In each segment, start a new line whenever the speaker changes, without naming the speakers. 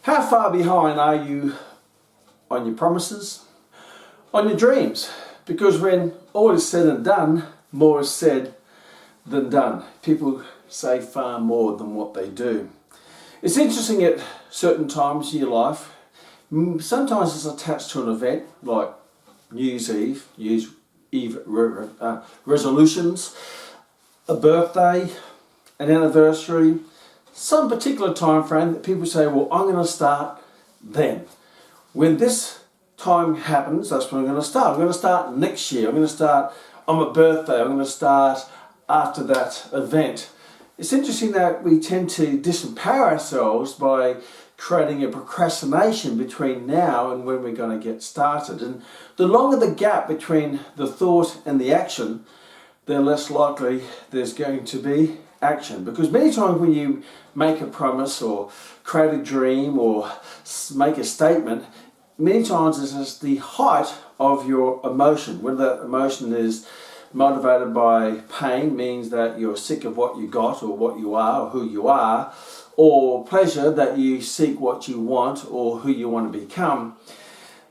How far behind are you on your promises, on your dreams? Because when all is said and done, more is said than done. People say far more than what they do. It's interesting at certain times in your life, sometimes it's attached to an event like New Year's Eve resolutions, a birthday, an anniversary, some particular time frame that people say, well, I'm going to start then. When this time happens, that's when I'm going to start. I'm going to start next year. I'm going to start on my birthday. I'm going to start after that event. It's interesting that we tend to disempower ourselves by creating a procrastination between now and when we're going to get started. And the longer the gap between the thought and the action, the less likely there's going to be action. Because many times when you make a promise or create a dream or make a statement, many times this is the height of your emotion. Whether that emotion is motivated by pain, means that you're sick of what you got or what you are or who you are, or pleasure, that you seek what you want or who you want to become,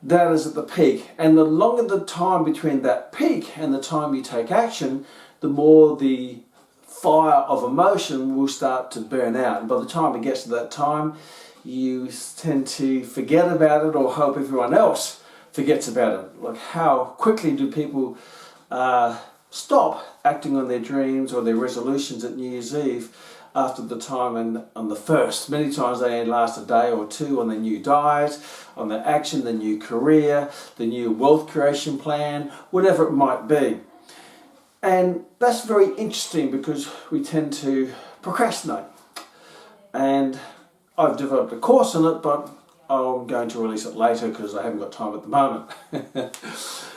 that is at the peak. And the longer the time between that peak and the time you take action, the more the fire of emotion will start to burn out. And by the time it gets to that time, you tend to forget about it or hope everyone else forgets about it. Like, how quickly do people stop acting on their dreams or their resolutions at New Year's Eve after the time and on the first? Many times they only last a day or two on their new diet, on their action, the new career, the new wealth creation plan, whatever it might be. And that's very interesting because we tend to procrastinate. And I've developed a course on it, but I'm going to release it later because I haven't got time at the moment.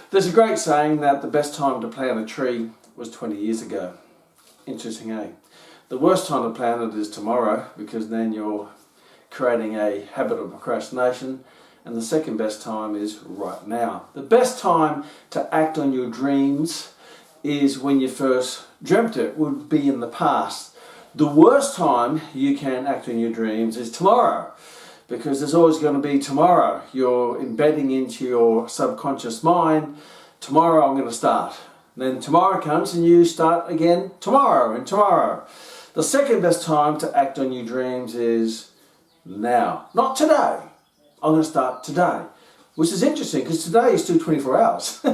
There's a great saying that the best time to plant a tree was 20 years ago. Interesting, eh? The worst time to plant it is tomorrow, because then you're creating a habit of procrastination. And the second best time is right now. The best time to act on your dreams is when you first dreamt it, would be in the past. The worst time you can act on your dreams is tomorrow, because there's always going to be tomorrow. You're embedding into your subconscious mind, tomorrow I'm going to start. Then tomorrow comes and you start again tomorrow and tomorrow. The second best time to act on your dreams is now, not today. I'm going to start today, which is interesting because today is still 24 hours.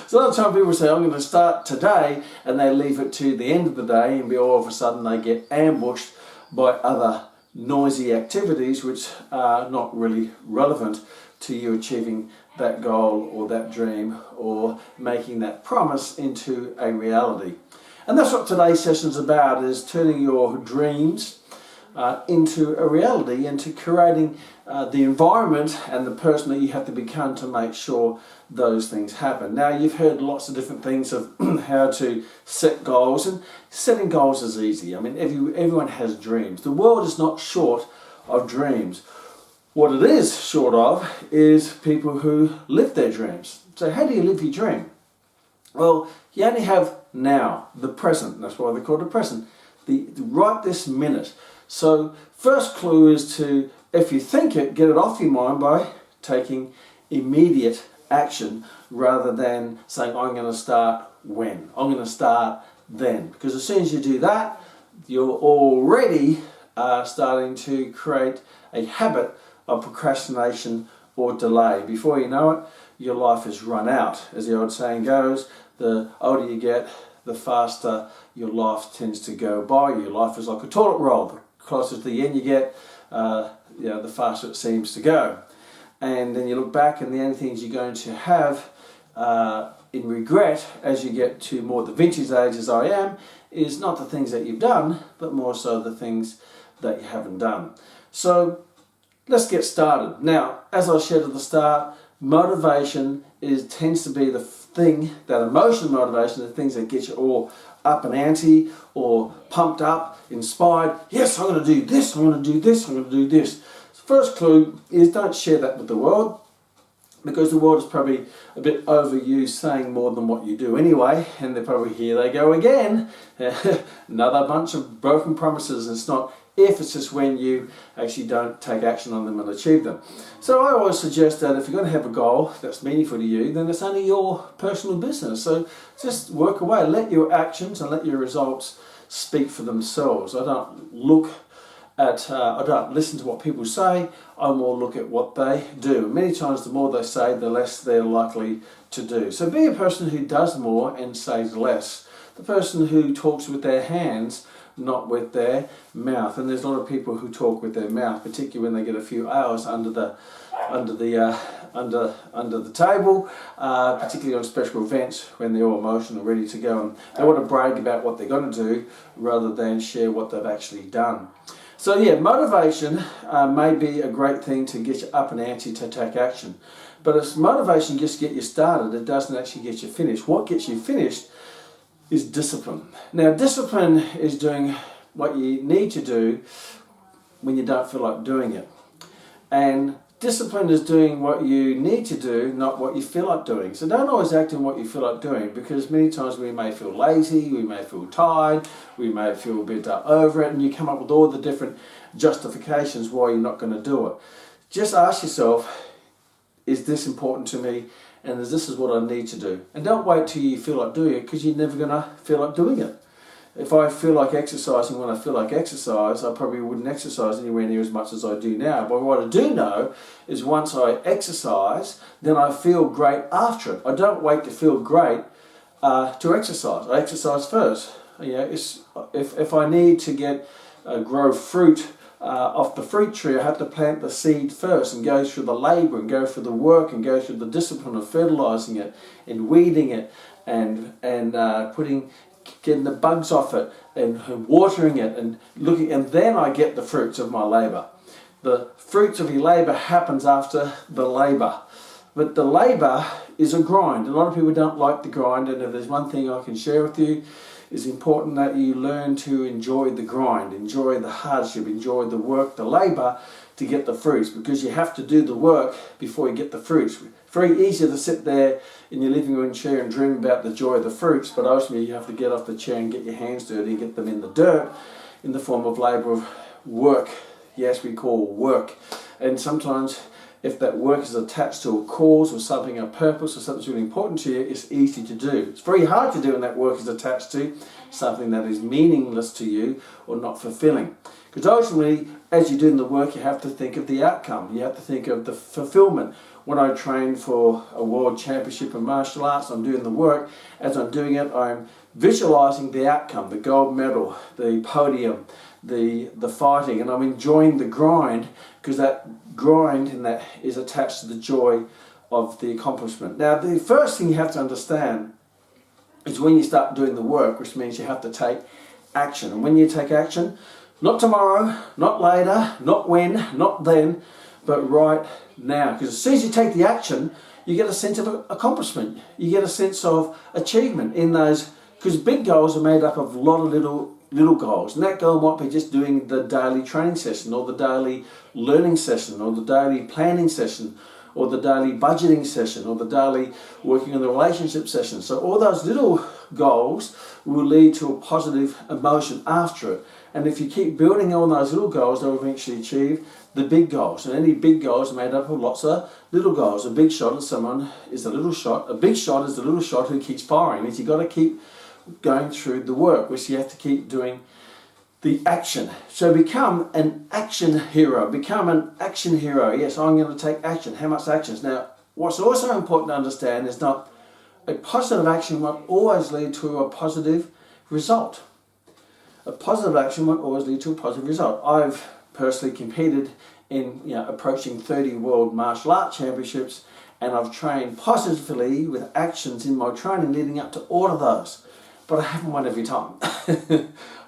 So a lot of time people say, I'm going to start today, and they leave it to the end of the day, and all of a sudden they get ambushed by other noisy activities which are not really relevant to you achieving that goal or that dream or making that promise into a reality. And that's what today's session is about, is turning your dreams into a reality, into creating the environment and the person that you have to become to make sure those things happen. Now, you've heard lots of different things of how to set goals, and setting goals is easy. I mean, everyone has dreams. The world is not short of dreams. What it is short of is people who live their dreams. So how do you live your dream? Well, you only have now, the present. That's why they call it the present. The right this minute. So first clue is to, if you think it, get it off your mind by taking immediate action rather than saying, I'm going to start when. I'm going to start then. Because as soon as you do that, you're already starting to create a habit of procrastination or delay. Before you know it, your life is run out. As the old saying goes, the older you get, the faster your life tends to go by. Your life is like a toilet roll. The closer to the end you get, the faster it seems to go. And then you look back, and the only things you're going to have in regret as you get to more the vintage age, as I am, is not the things that you've done, but more so the things that you haven't done. So let's get started. Now, as I shared at the start, motivation tends to be the thing, that emotional motivation, the things that get you all up and antsy or pumped up, inspired. Yes, I'm going to do this, I'm going to do this, I'm going to do this. First clue is don't share that with the world, because the world is probably a bit overused, saying more than what you do anyway, and they're probably, here they go again. Another bunch of broken promises. It's not if it's just when you actually don't take action on them and achieve them. So I always suggest that if you're going to have a goal that's meaningful to you, then it's only your personal business. So just work away. Let your actions and let your results speak for themselves. I don't listen to what people say. I more look at what they do. Many times the more they say, the less they're likely to do. So be a person who does more and says less. The person who talks with their hands, not with their mouth. And there's a lot of people who talk with their mouth, particularly when they get a few hours under the table, particularly on special events when they're all emotional, ready to go, and they want to brag about what they're going to do rather than share what they've actually done. So yeah, motivation may be a great thing to get you up and antsy to take action. But if motivation just get you started, it doesn't actually get you finished. What gets you finished is discipline. Now, discipline is doing what you need to do when you don't feel like doing it. And discipline is doing what you need to do, not what you feel like doing. So don't always act on what you feel like doing, because many times we may feel lazy, we may feel tired, we may feel a bit over it, and you come up with all the different justifications why you're not going to do it. Just ask yourself, is this important to me, and this is what I need to do? And don't wait till you feel like doing it, because you're never going to feel like doing it. If I feel like exercising when I feel like exercise, I probably wouldn't exercise anywhere near as much as I do now. But what I do know is once I exercise, then I feel great after it. I don't wait to feel great to exercise. I exercise first. If I need to grow fruit off the fruit tree, I have to plant the seed first and go through the labour and go through the work and go through the discipline of fertilising it and weeding it and getting the bugs off it and watering it and looking, and then I get the fruits of my labour. The fruits of your labour happens after the labour. But the labour is a grind. A lot of people don't like the grind, and if there's one thing I can share with you, it's important that you learn to enjoy the grind, enjoy the hardship, enjoy the work, the labour to get the fruits, because you have to do the work before you get the fruits. Very easy to sit there in your living room chair and dream about the joy of the fruits, but ultimately you have to get off the chair and get your hands dirty and get them in the dirt in the form of labour of work. Yes, we call work. And sometimes if that work is attached to a cause or something, a purpose or something that's really important to you, it's easy to do. It's very hard to do when that work is attached to something that is meaningless to you or not fulfilling. Because ultimately, as you're doing the work, you have to think of the outcome. You have to think of the fulfillment. When I train for a world championship in martial arts, I'm doing the work. As I'm doing it, I'm visualizing the outcome, the gold medal, the podium, the fighting, and I'm enjoying the grind, because that grind and that is attached to the joy of the accomplishment. Now, the first thing you have to understand is when you start doing the work, which means you have to take action. And when you take action, not tomorrow, not later, not when, not then, but right now. Because as soon as you take the action, you get a sense of accomplishment. You get a sense of achievement in those, because big goals are made up of a lot of little goals. And that goal might be just doing the daily training session, or the daily learning session, or the daily planning session, or the daily budgeting session, or the daily working on the relationship session. So all those little goals will lead to a positive emotion after it. And if you keep building on those little goals, they'll eventually achieve the big goals. And any big goals are made up of lots of little goals. A big shot is a little shot. A big shot is the little shot who keeps firing. You've got to keep going through the work, which you have to keep doing the action. So become an action hero. Become an action hero. Yes, I'm going to take action. How much actions? Now, what's also important to understand is not a positive action won't always lead to a positive result. A positive action won't always lead to a positive result. I've personally competed in approaching 30 world martial arts championships, and I've trained positively with actions in my training leading up to all of those. But I haven't won every time.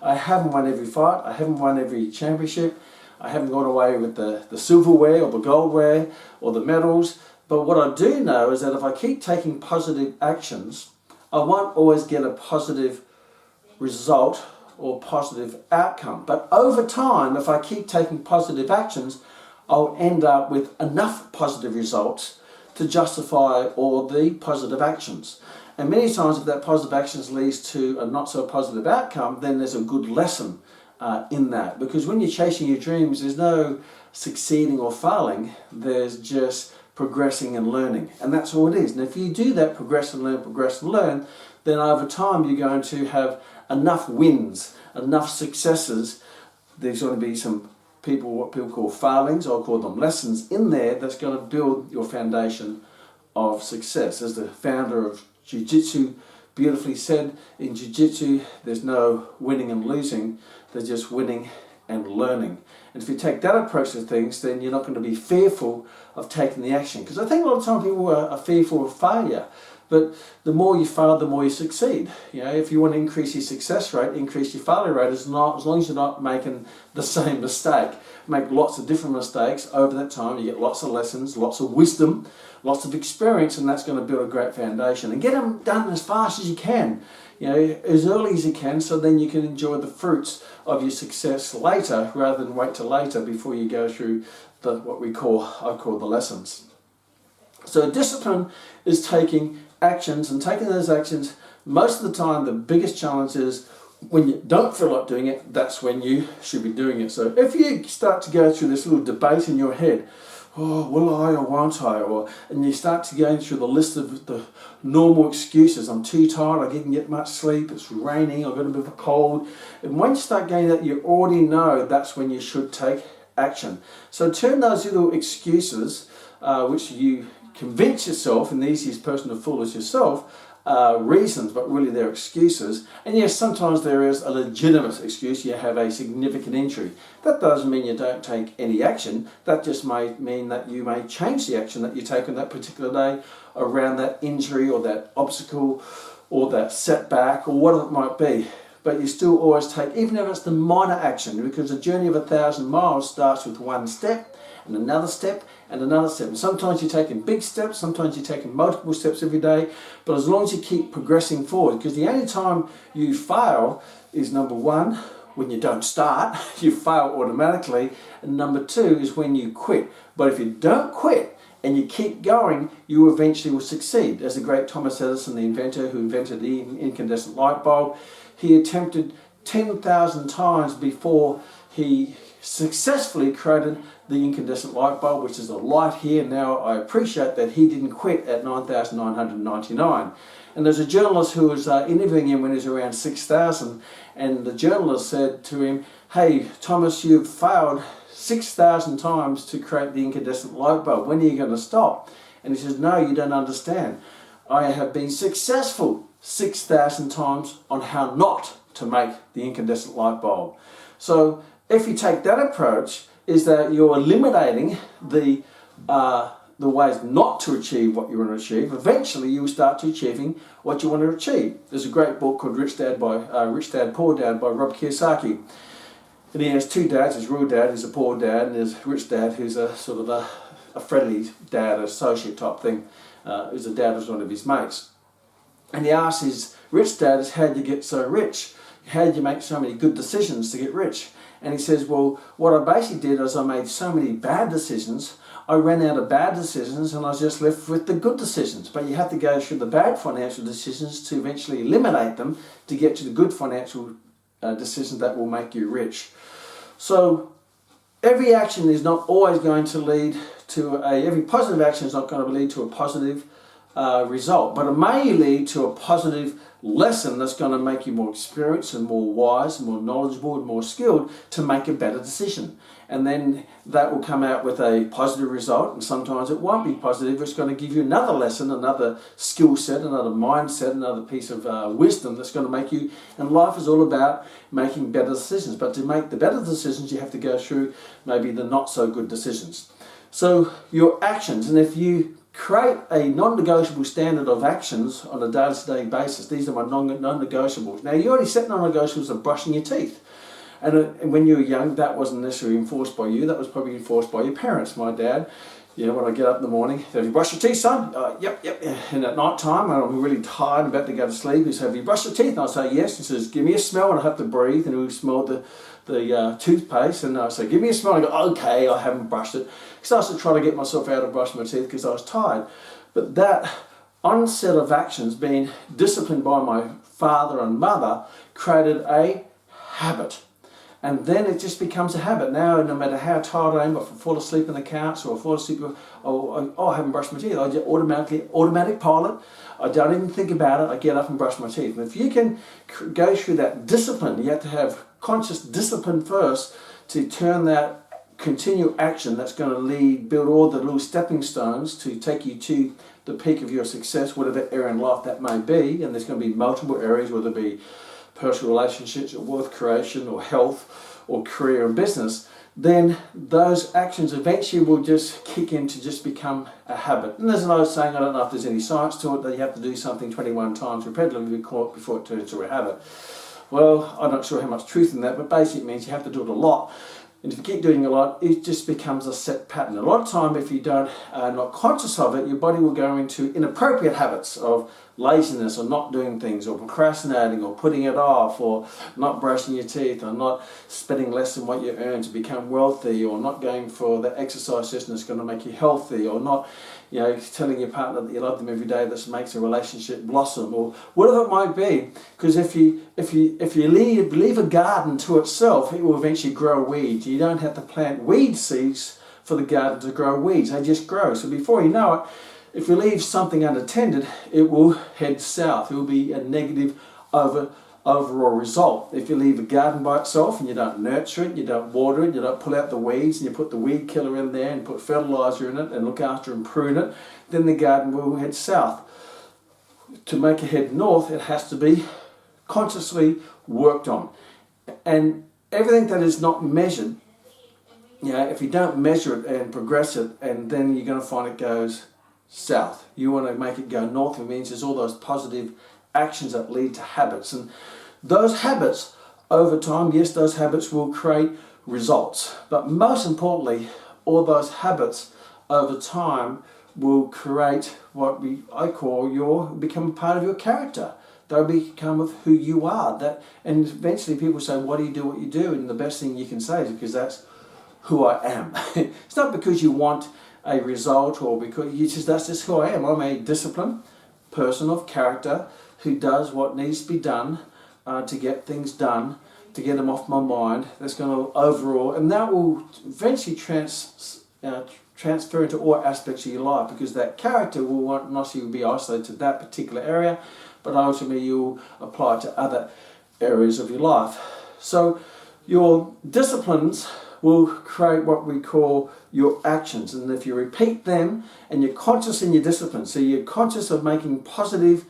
I haven't won every fight. I haven't won every championship. I haven't gone away with the silverware or the goldware or the medals. But what I do know is that if I keep taking positive actions, I won't always get a positive result or positive outcome. But over time, if I keep taking positive actions, I'll end up with enough positive results to justify all the positive actions. And many times if that positive actions leads to a not so positive outcome, then there's a good lesson in that. Because when you're chasing your dreams, there's no succeeding or failing, there's just progressing and learning. And that's all it is. And if you do that, progress and learn, then over time you're going to have enough wins, enough successes. There's going to be some what people call failings, I'll call them lessons in there, that's going to build your foundation of success. As the founder of Jiu-Jitsu beautifully said, in Jiu-Jitsu there's no winning and losing, there's just winning and learning. And if you take that approach to things, then you're not going to be fearful of taking the action. Because I think a lot of times people are fearful of failure. But the more you fail, the more you succeed. You know, if you want to increase your success rate, increase your failure rate, as long as you're not making the same mistake. Make lots of different mistakes over that time. You get lots of lessons, lots of wisdom, lots of experience, and that's going to build a great foundation. And get them done as fast as you can, you know, as early as you can, so then you can enjoy the fruits of your success later, rather than wait till later before you go through what I call the lessons. So discipline is taking actions, and taking those actions, most of the time the biggest challenge is when you don't feel like doing it, that's when you should be doing it. So if you start to go through this little debate in your head, oh, will I or won't I, and you start to go through the list of the normal excuses, I'm too tired, I didn't get much sleep, it's raining, I've got a bit of a cold, and when you start getting that, you already know that's when you should take action. So turn those little excuses, which you convince yourself, and the easiest person to fool is yourself, reasons, but really they're excuses. And yes, sometimes there is a legitimate excuse. You have a significant injury. That doesn't mean you don't take any action. That just may mean that you may change the action that you take on that particular day around that injury or that obstacle or that setback or whatever it might be. But you still always take, even if it's the minor action, because the journey of 1,000 miles starts with one step and another step and another step. And sometimes you're taking big steps, sometimes you're taking multiple steps every day, but as long as you keep progressing forward, because the only time you fail is, number one, when you don't start, you fail automatically, and number two is when you quit. But if you don't quit and you keep going, you eventually will succeed. As the great Thomas Edison, the inventor who invented the incandescent light bulb, he attempted 10,000 times before he successfully created the incandescent light bulb, which is a light here now. I appreciate that he didn't quit at 9,999. And there's a journalist who was interviewing him when he was around 6,000, and the journalist said to him, "Hey, Thomas, you've failed 6,000 times to create the incandescent light bulb. When are you going to stop?" And he says, "No, you don't understand. I have been successful 6,000 times on how not to make the incandescent light bulb." So if you take that approach, is that you're eliminating the ways not to achieve what you want to achieve. Eventually you will start to achieving what you want to achieve. There's a great book called Rich Dad, Poor Dad by Rob Kiyosaki. And he has two dads. His real dad, who's a poor dad, and his rich dad, who's a sort of a friendly dad, associate type thing, who's a dad was one of his mates. And he asks his rich dad, how did you get so rich? How did you make so many good decisions to get rich? And he says, well, what I basically did is I made so many bad decisions, I ran out of bad decisions and I was just left with the good decisions. But you have to go through the bad financial decisions to eventually eliminate them to get to the good financial decisions that will make you rich. So every action is not always going to lead to every positive action is not going to lead to a positive result, but it may lead to a positive lesson that's going to make you more experienced and more wise and more knowledgeable and more skilled to make a better decision. And then that will come out with a positive result, and sometimes it won't be positive. It's going to give you another lesson, another skill set, another mindset, another piece of wisdom that's going to make you, and life is all about making better decisions. But to make the better decisions, you have to go through maybe the not so good decisions. So your actions, and if you create a non-negotiable standard of actions on a day-to-day basis. These are my non-negotiables. Now, you already set non-negotiables of brushing your teeth. And when you were young, that wasn't necessarily enforced by you. That was probably enforced by your parents. My dad, you know, when I get up in the morning, have you brushed your teeth, son? Yep. And at night time, when I'm really tired and about to go to sleep, he says, have you brushed your teeth? And I say, yes. He says, give me a smell, and I have to breathe. And we smelled the toothpaste, and I say, give me a smell. I go, okay, I haven't brushed it. I started to try to get myself out of brushing my teeth because I was tired. But that onset of actions, being disciplined by my father and mother, created a habit. And then it just becomes a habit. Now, no matter how tired I am, if I fall asleep on the couch or I fall asleep, I haven't brushed my teeth. I just automatic pilot. I don't even think about it. I get up and brush my teeth. And if you can go through that discipline, you have to have conscious discipline first to turn that continual action that's going to build all the little stepping stones to take you to the peak of your success, whatever area in life that may be. And there's going to be multiple areas, whether it be personal relationships or wealth creation or health or career and business. Then those actions eventually will just kick in to just become a habit. And there's an old saying, I don't know if there's any science to it, that you have to do something 21 times repetitively before it turns into a habit. Well, I'm not sure how much truth in that, but basically it means you have to do it a lot. And if you keep doing it a lot, it just becomes a set pattern. A lot of time, if you don't not conscious of it, your body will go into inappropriate habits of laziness or not doing things or procrastinating or putting it off or not brushing your teeth or not spending less than what you earn to become wealthy or not going for the exercise session that's going to make you healthy or not, telling your partner that you love them every day, that makes a relationship blossom or whatever it might be. Because if you leave a garden to itself, it will eventually grow weeds. You don't have to plant weed seeds for the garden to grow weeds. They just grow. So before you know it, if you leave something unattended, it will head south. It will be a negative overall result. If you leave a garden by itself and you don't nurture it, you don't water it, you don't pull out the weeds, and you put the weed killer in there and put fertilizer in it and look after and prune it, then the garden will head south. To make it head north, it has to be consciously worked on. And everything that is not measured, if you don't measure it and progress it, and then you're going to find it goes south. You want to make it go north. It means there's all those positive actions that lead to habits. And those habits, over time, yes, those habits will create results. But most importantly, all those habits over time will create what I call become a part of your character. They'll become of who you are. And eventually people say, why do you do what you do? And the best thing you can say is because that's who I am. It's not because you want a result or because that's just who I am. I'm a disciplined person of character who does what needs to be done to get things done, to get them off my mind. That's going to overall, and that will eventually transfer into all aspects of your life, because that character will not necessarily be isolated to that particular area, but ultimately you'll apply it to other areas of your life. So your disciplines will create what we call your actions, and if you repeat them and you're conscious in your discipline, so you're conscious of making positive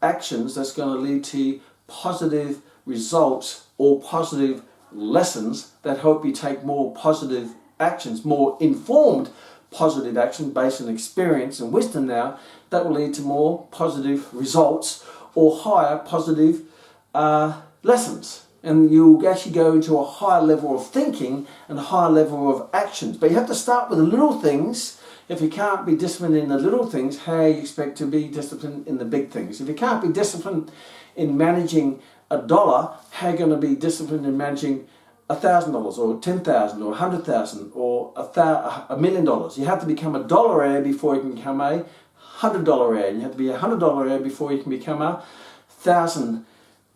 actions, that's going to lead to positive results or positive lessons that help you take more positive actions, more informed positive action based on experience and wisdom now, that will lead to more positive results or higher positive lessons. And you'll actually go into a higher level of thinking and a higher level of actions. But you have to start with the little things. If you can't be disciplined in the little things, how you expect to be disciplined in the big things? If you can't be disciplined in managing $1, how are you going to be disciplined in managing $1,000 or $10,000 or $100,000 or $1 million? You have to become a dollar heir before you can become a $100 heir. You have to be a $100 heir before you can become a $1,000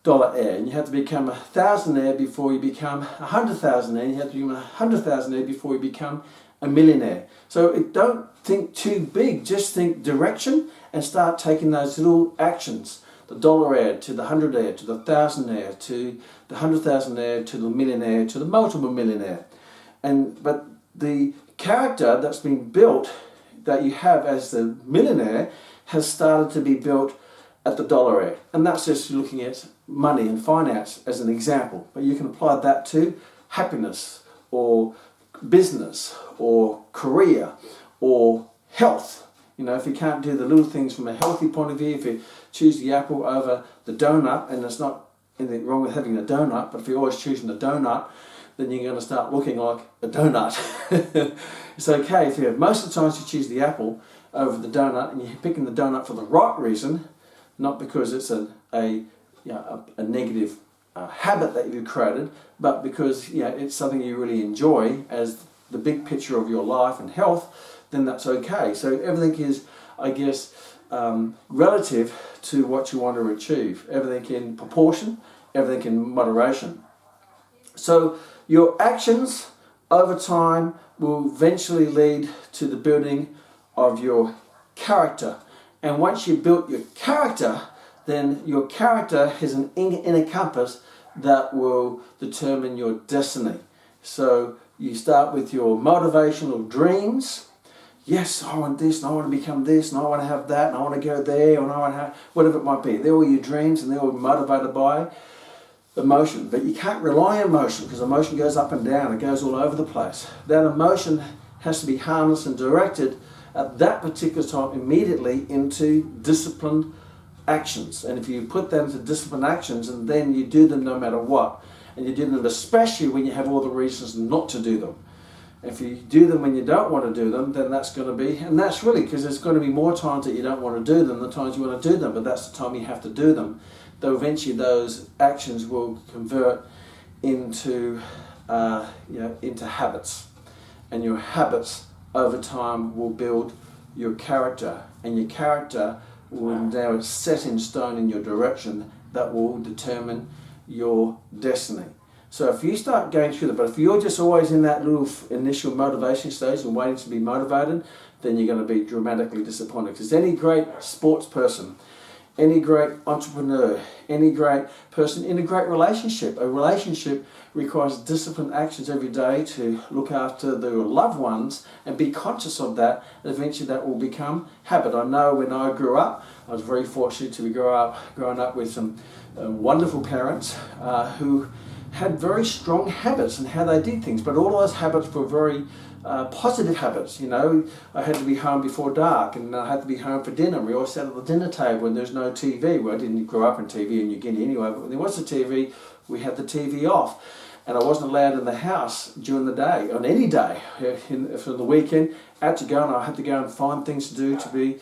heir, and you have to become 1,000 heir before you become 100,000 heir. You have to become 100,000 heir before you become a millionaire. So don't think too big, just think direction and start taking those little actions. The dollar heir to the 100 heir to the 1,000 heir to the 100,000 heir to the millionaire to the multiple millionaire. But the character that's been built that you have as the millionaire has started to be built at the dollar heir. And that's just looking at money and finance as an example. But you can apply that to happiness or business or career or health. If you can't do the little things from a healthy point of view, if you choose the apple over the donut, and there's not anything wrong with having a donut, but if you're always choosing the donut, then you're going to start looking like a donut. It's okay if most of the times you choose the apple over the donut, and you're picking the donut for the right reason, not because it's a negative habit that you've created, but because it's something you really enjoy as the big picture of your life and health, then that's okay. So everything is, I guess, relative to what you want to achieve. Everything in proportion, everything in moderation. So your actions over time will eventually lead to the building of your character. And once you've built your character, then your character has an inner compass that will determine your destiny. So you start with your motivational dreams. Yes, I want this, and I want to become this, and I want to have that, and I want to go there, and I want to have whatever it might be. They're all your dreams, and they're all motivated by emotion. But you can't rely on emotion, because emotion goes up and down, it goes all over the place. That emotion has to be harnessed and directed at that particular time immediately into disciplined actions. And if you put them into disciplined actions, and then you do them no matter what, and you do them especially when you have all the reasons not to do them. If you do them when you don't want to do them, then that's going to be, and that's really because there's going to be more times that you don't want to do them than times you want to do them, but that's the time you have to do them. Though eventually those actions will convert into, into habits, and your habits over time will build your character, and your character will now set in stone in your direction that will determine your destiny. So if you start going through that, but if you're just always in that little initial motivation stage and waiting to be motivated, then you're going to be dramatically disappointed. Because any great sports person, any great entrepreneur, any great person in a great relationship, a relationship requires disciplined actions every day to look after their loved ones and be conscious of that, and eventually that will become habit. I know when I grew up, I was very fortunate to be growing up with some wonderful parents who had very strong habits in how they did things, but all those habits were very positive habits. You know, I had to be home before dark, and I had to be home for dinner. We always sat at the dinner table, and there's no TV. Well, I didn't grow up in TV in New Guinea anyway, but when there was a TV, we had the TV off. And I wasn't allowed in the house during the day, on any day. For the weekend, I had to go, and I had to go and find things to do, to be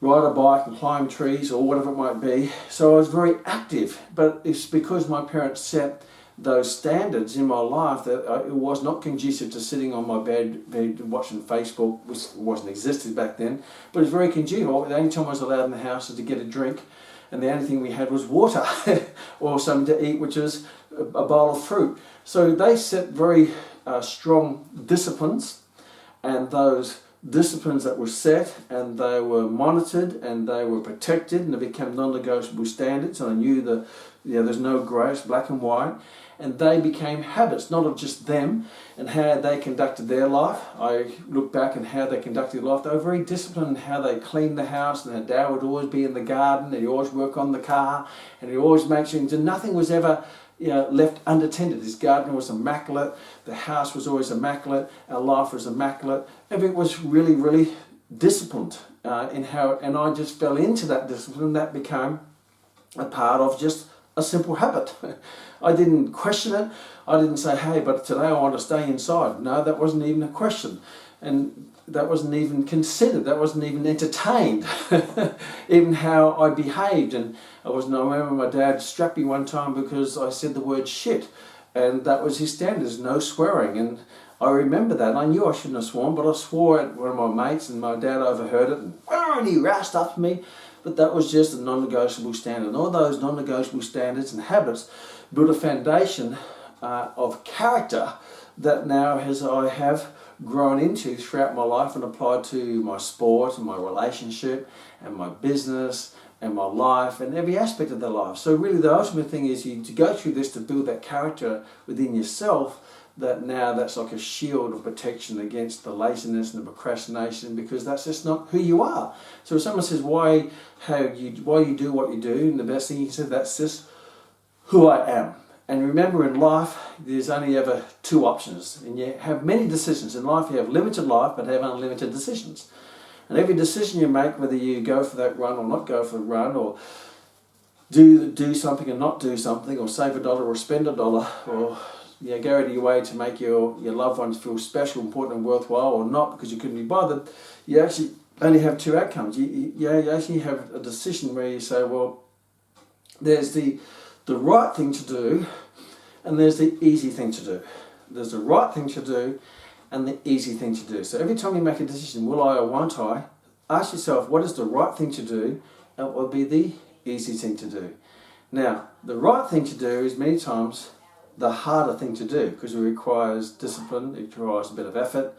ride a bike and climb trees or whatever it might be. So I was very active, but it's because my parents set those standards in my life that it was not conducive to sitting on my bed watching Facebook, which wasn't existed back then, but it was very conducive. The only time I was allowed in the house was to get a drink, and the only thing we had was water or something to eat, which is a bowl of fruit. So they set very strong disciplines, and those disciplines that were set, and they were monitored, and they were protected, and they became non-negotiable standards. And I knew that there's no grey, it's black and white. And they became habits, not of just them and how they conducted their life. I look back and how they conducted their life. They were very disciplined in how they cleaned the house, and their dad would always be in the garden, and he'd always work on the car, and he'd always make sure nothing was ever left unattended. His garden was immaculate, the house was always immaculate, our life was immaculate. Everything was really, really disciplined in how, and I just fell into that discipline. That became a part of just a simple habit. I didn't question it. I didn't say, hey, but today I want to stay inside. No, that wasn't even a question. And that wasn't even considered. That wasn't even entertained. Even how I behaved. And I remember my dad strapped me one time because I said the word shit. And that was his standards, no swearing. And I remember that. And I knew I shouldn't have sworn, but I swore at one of my mates, and my dad overheard it, and he roused up me. But that was just a non-negotiable standard. And all those non-negotiable standards and habits built a foundation of character that now I have grown into throughout my life and applied to my sport and my relationship and my business and my life and every aspect of their life. So really the ultimate thing is to go through this to build that character within yourself, that now that's like a shield of protection against the laziness and the procrastination, because that's just not who you are. So if someone says why you do what you do, and the best thing you can say, that's just who I am. And remember, in life there's only ever two options, and you have many decisions. In life you have limited life but have unlimited decisions. And every decision you make, whether you go for that run or not go for the run, or do something and not do something, or save $1 or spend $1, or go out of your way to make your loved ones feel special, important and worthwhile, or not because you couldn't be bothered, you actually only have two outcomes. You actually have a decision where you say, well, there's the right thing to do, and there's the easy thing to do. There's the right thing to do and the easy thing to do. So every time you make a decision, will I or won't I, ask yourself, what is the right thing to do, and what will be the easy thing to do? Now, the right thing to do is many times the harder thing to do because it requires discipline, it requires a bit of effort,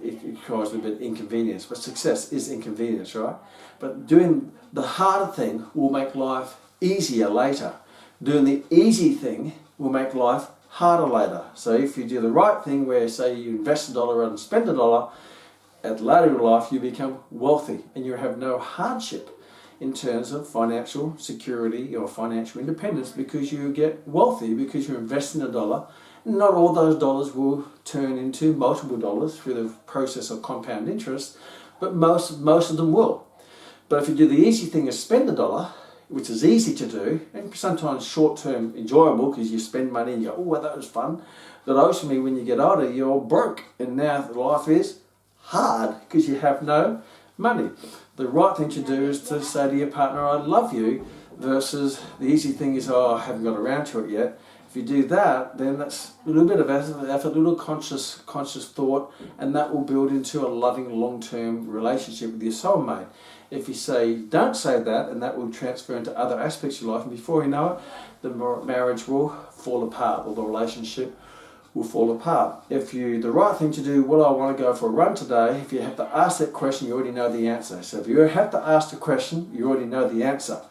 it requires a bit of inconvenience. But success is inconvenience, right? But doing the harder thing will make life easier later. Doing the easy thing will make life harder later. So if you do the right thing where, say, you invest $1 and spend $1, at later in life you become wealthy and you have no hardship in terms of financial security or financial independence because you get wealthy because you're investing $1. Not all those dollars will turn into multiple dollars through the process of compound interest, but most of them will. But if you do the easy thing is spend $1, which is easy to do, and sometimes short-term enjoyable because you spend money and you go, oh, well, that was fun. But ultimately, when you get older, you're broke, and now life is hard because you have no money. The right thing to do is to say to your partner, I love you, versus the easy thing is, oh, I haven't got around to it yet. If you do that, then that's a little bit of effort, a little conscious thought, and that will build into a loving long-term relationship with your soulmate. If you don't say that, and that will transfer into other aspects of your life, and before you know it, the marriage will fall apart, or the relationship will fall apart. The right thing to do, well, I want to go for a run today, if you have to ask that question, you already know the answer. So if you have to ask the question, you already know the answer.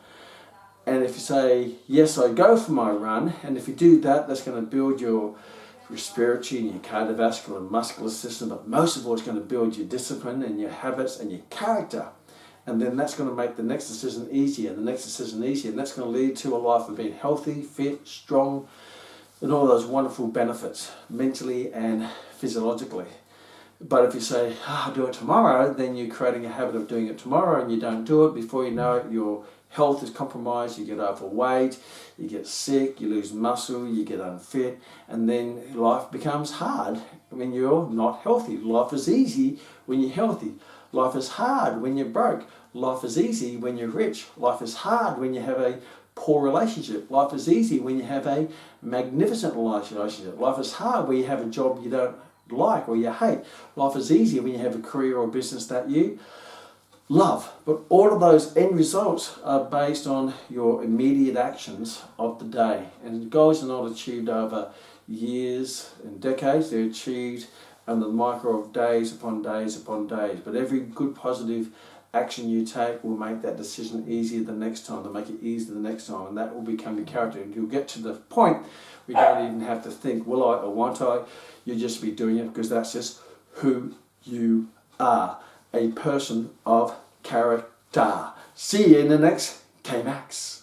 And if you say, yes, I go for my run, and if you do that, that's going to build your respiratory and your cardiovascular and muscular system, but most of all, it's going to build your discipline and your habits and your character. And then that's going to make the next decision easier, and the next decision easier, and that's going to lead to a life of being healthy, fit, strong, and all those wonderful benefits, mentally and physiologically. But if you say, I'll do it tomorrow, then you're creating a habit of doing it tomorrow, and you don't do it. Before you know it, your health is compromised, you get overweight, you get sick, you lose muscle, you get unfit, and then life becomes hard when you're not healthy. Life is easy when you're healthy. Life is hard when you're broke. Life is easy when you're rich. Life is hard when you have a poor relationship. Life is easy when you have a magnificent relationship. Life is hard when you have a job you don't like or you hate. Life is easy when you have a career or business that you love. But all of those end results are based on your immediate actions of the day. And goals are not achieved over years and decades. They're achieved under the micro of days upon days upon days. But every good positive action you take will make that decision easier the next time, to make it easier the next time, and that will become your character. And you'll get to the point where you don't even have to think, will I or won't I? You'll just be doing it because that's just who you are, a person of character. See you in the next KMAX.